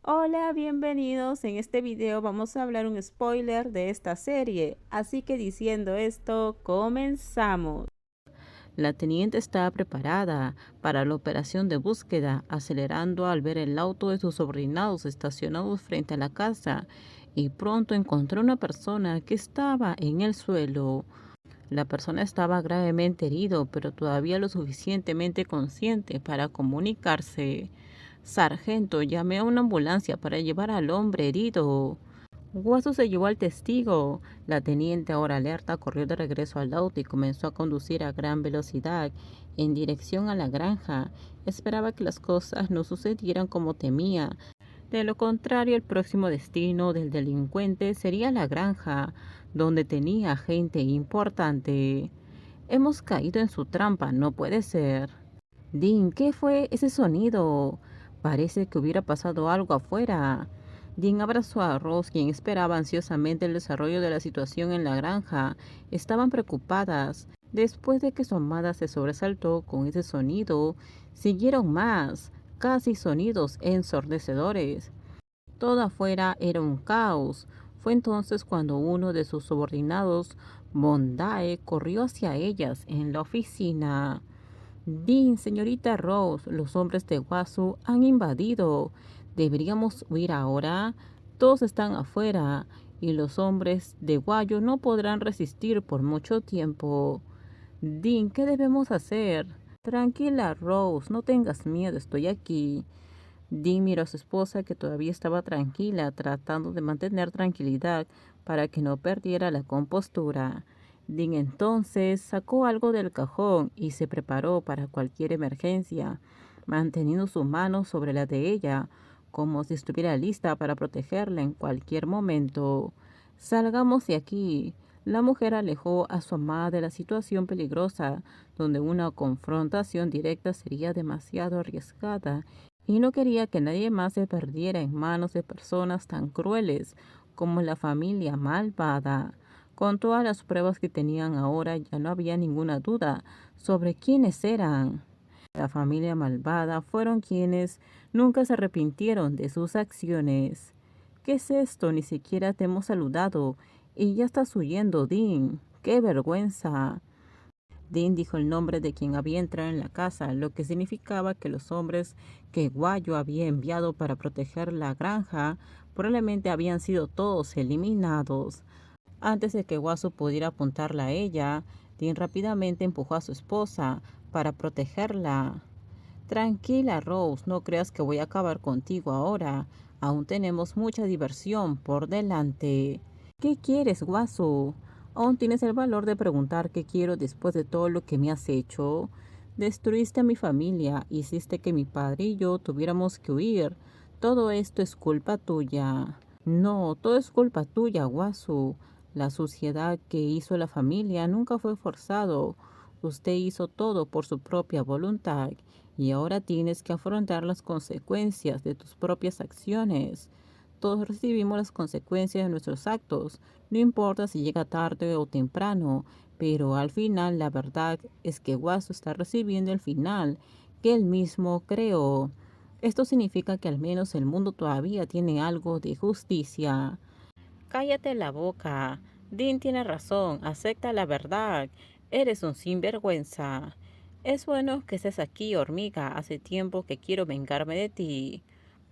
Hola, bienvenidos. En este video vamos a hablar un spoiler de esta serie. Así que diciendo esto, comenzamos. La teniente estaba preparada para la operación de búsqueda, acelerando al ver el auto de sus sobrinados estacionados frente a la casa, y pronto encontró una persona que estaba en el suelo. La persona estaba gravemente herido, pero todavía lo suficientemente consciente para comunicarse. Sargento, llamé a una ambulancia para llevar al hombre herido. Guaso se llevó al testigo. La teniente, ahora alerta, corrió de regreso al auto y comenzó a conducir a gran velocidad en dirección a la granja. Esperaba que las cosas no sucedieran como temía. De lo contrario, el próximo destino del delincuente sería la granja, donde tenía gente importante. Hemos caído en su trampa, no puede ser. Dean, ¿qué fue ese sonido? Parece que hubiera pasado algo afuera. Dean abrazó a Rose, quien esperaba ansiosamente el desarrollo de la situación en la granja. Estaban preocupadas. Después de que su amada se sobresaltó con ese sonido, siguieron más, casi sonidos ensordecedores. Todo afuera era un caos. Fue entonces cuando uno de sus subordinados, Mondae, corrió hacia ellas en la oficina. Dean, señorita Rose, los hombres de Wasu han invadido. ¿Deberíamos huir ahora? Todos están afuera y los hombres de Guayo no podrán resistir por mucho tiempo. Dean, ¿qué debemos hacer? Tranquila, Rose, no tengas miedo, estoy aquí. Dean miró a su esposa, que todavía estaba tranquila, tratando de mantener tranquilidad para que no perdiera la compostura. Dean entonces sacó algo del cajón y se preparó para cualquier emergencia, manteniendo su mano sobre la de ella, como si estuviera lista para protegerla en cualquier momento. Salgamos de aquí. La mujer alejó a su amada de la situación peligrosa, donde una confrontación directa sería demasiado arriesgada, y no quería que nadie más se perdiera en manos de personas tan crueles como la familia malvada. Con todas las pruebas que tenían ahora, ya no había ninguna duda sobre quiénes eran. La familia malvada fueron quienes nunca se arrepintieron de sus acciones. ¿Qué es esto? Ni siquiera te hemos saludado y ya estás huyendo, Dean. ¡Qué vergüenza! Dean dijo el nombre de quien había entrado en la casa, lo que significaba que los hombres que Guayo había enviado para proteger la granja probablemente habían sido todos eliminados. Antes de que Guaso pudiera apuntarla a ella, Dean rápidamente empujó a su esposa para protegerla. Tranquila, Rose, no creas que voy a acabar contigo ahora. Aún tenemos mucha diversión por delante. ¿Qué quieres, Guaso? ¿Aún tienes el valor de preguntar qué quiero después de todo lo que me has hecho? Destruiste a mi familia, hiciste que mi padre y yo tuviéramos que huir. Todo esto es culpa tuya. No, todo es culpa tuya, Guaso. La suciedad que hizo la familia nunca fue forzado. Usted hizo todo por su propia voluntad y ahora tienes que afrontar las consecuencias de tus propias acciones. Todos recibimos las consecuencias de nuestros actos, no importa si llega tarde o temprano, pero al final la verdad es que Guaso está recibiendo el final que él mismo creó. Esto significa que al menos el mundo todavía tiene algo de justicia. Cállate la boca. Dean tiene razón, acepta la verdad. Eres un sinvergüenza. Es bueno que estés aquí, hormiga. Hace tiempo que quiero vengarme de ti.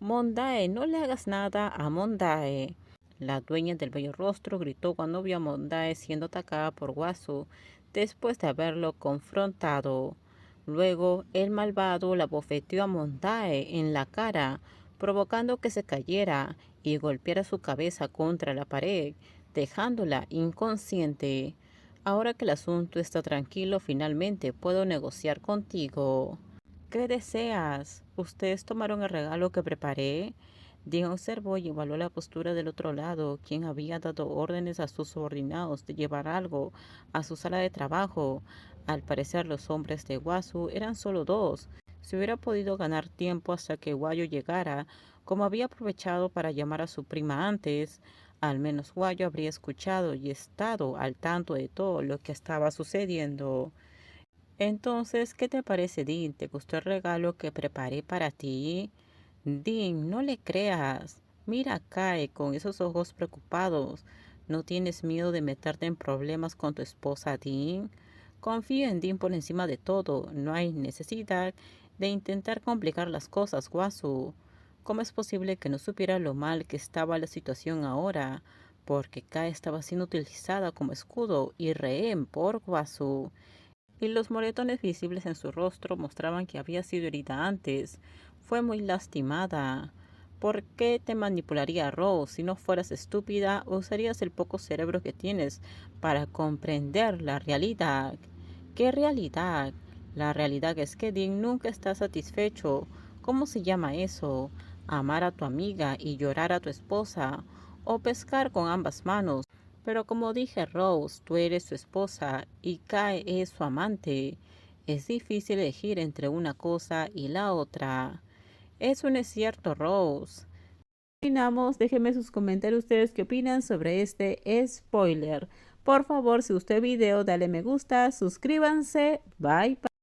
Mondae, no le hagas nada a Mondae. La dueña del bello rostro gritó cuando vio a Mondae siendo atacada por Wasu después de haberlo confrontado. Luego, el malvado la bofeteó a Mondae en la cara, provocando que se cayera y golpeara su cabeza contra la pared, dejándola inconsciente. Ahora que el asunto está tranquilo, finalmente puedo negociar contigo. ¿Qué deseas? ¿Ustedes tomaron el regalo que preparé? Dean observó y evaluó la postura del otro lado, quien había dado órdenes a sus subordinados de llevar algo a su sala de trabajo. Al parecer los hombres de Wasu eran solo dos. Si hubiera podido ganar tiempo hasta que Guayo llegara, como había aprovechado para llamar a su prima antes, al menos Guayo habría escuchado y estado al tanto de todo lo que estaba sucediendo. Entonces, ¿qué te parece, Dean? ¿Te gustó el regalo que preparé para ti? Dean, no le creas. Mira a Kai con esos ojos preocupados. ¿No tienes miedo de meterte en problemas con tu esposa, Dean? Confío en Dean por encima de todo. No hay necesidad de intentar complicar las cosas, Wasu. ¿Cómo es posible que no supiera lo mal que estaba la situación ahora? Porque Kai estaba siendo utilizada como escudo y rehén por Wasu, y los moretones visibles en su rostro mostraban que había sido herida antes. Fue muy lastimada. ¿Por qué te manipularía Rose? Si no fueras estúpida, usarías el poco cerebro que tienes para comprender la realidad. ¿Qué realidad? La realidad es que Dean nunca está satisfecho. ¿Cómo se llama eso? Amar a tu amiga y llorar a tu esposa, o pescar con ambas manos. Pero como dije, Rose, tú eres su esposa y Kai es su amante. Es difícil elegir entre una cosa y la otra. Eso no es cierto, Rose. Terminamos, déjenme sus comentarios ustedes qué opinan sobre este spoiler. Por favor, si usted video, dale me gusta, suscríbanse, bye bye.